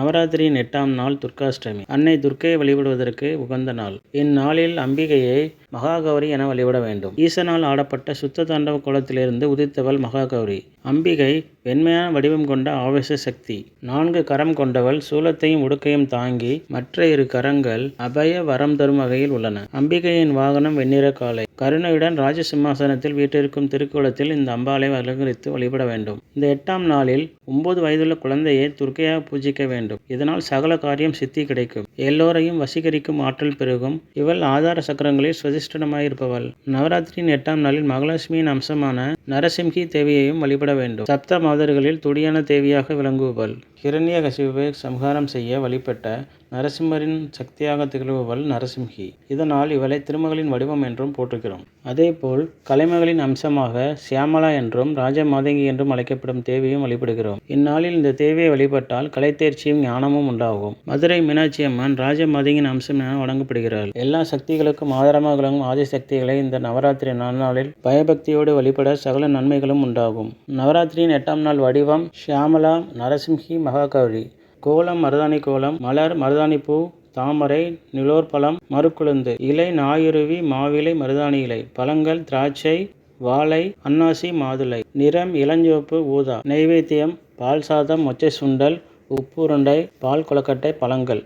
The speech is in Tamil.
நவராத்திரியின் 8ஆம் நாள் துர்காஷ்டமி. அன்னை துர்க்கையை வழிபடுவதற்கு உகந்த நாள். இந்நாளில் அம்பிகையை மகாகௌரி என வழிபட வேண்டும். ஈசனால் ஆடப்பட்ட சுத்த தாண்டவ கோலத்திலிருந்து உதித்தவள் மகாகௌரி. அம்பிகை வெண்மையான வடிவம் கொண்ட ஆவேச சக்தி. 4 கரம் கொண்டவள். சூலத்தையும் உடுக்கையும் தாங்கி மற்ற 2 கரங்கள் அபய வரம் தரும் வகையில் உள்ளன. அம்பிகையின் வாகனம் வெண்ணிற காளை. கருணையுடன் ராஜசிம்மாசனத்தில் வீற்றிருக்கும் திருக்கோலத்தில் இந்த அம்பாளை அலங்கரித்து வழிபட வேண்டும். இந்த 8ஆம் நாளில் 9 வயதுள்ள குழந்தையை துர்க்கையாக பூஜிக்க வேண்டும். இதனால் சகல காரியம் சித்தி கிடைக்கும். எல்லோரையும் வசீகரிக்கும் ஆற்றல் பெருகும். இவள் ஆதார சக்கரங்களில் சுதிஷ்டமாயிருப்பவள். நவராத்திரியின் 8ஆம் நாளில் மகாலட்சுமியின் அம்சமான நரசிம்ஹி தேவியையும் வழிபட வேண்டும். சப்த மாதர்களில் துடியான தேவியாக விளங்குபவள். ஹிரண்யகசிபுவை சம்ஹாரம் செய்ய வழிபட்ட நரசிம்மரின் சக்தியாக திகழ்பவள் நரசிம்ஹி. இதனால் இவளை திருமகளின் வடிவம் என்றும் போற்றுகிறோம். அதேபோல் கலைமகளின் அம்சமாக சியாமளா என்றும் ராஜமாதங்கி என்றும் அழைக்கப்படும் தேவியும் வழிபடுகிறோம். இந்நாளில் இந்த தேவியை வழிபட்டால் கலைத்தேர்ச்சியும் ஞானமும் உண்டாகும். மதுரை மீனாட்சி அம்மன் ராஜமாதங்கியின் அம்சம் என வழங்கப்படுகிறாள். எல்லா சக்திகளுக்கும் ஆதாரமாக விளங்கும் ஆதிசக்திகளை இந்த நவராத்திரி நன்னாளில் பயபக்தியோடு வழிபட சகல நன்மைகளும் உண்டாகும். நவராத்திரியின் 8ஆம் நாள் வடிவம் சியாமளா, நரசிம்ஹி, மகாகௌரி. கோலம் மருதாணி கோலம். மலர் மருதாணிப்பூ, தாமரை, நிலோற்பழம், மருக்குளுந்து. இலை நாயுருவி, மாவிலை, மருதாணி இலை. பழங்கள் திராட்சை, வாழை, அன்னாசி, மாதுளை. நிறம் இளஞ்சிவப்பு, ஊதா. நைவேத்தியம் பால் சாதம், மொச்சை சுண்டல், உப்பு உருண்டை, பால் கொழுக்கட்டை, பழங்கள்.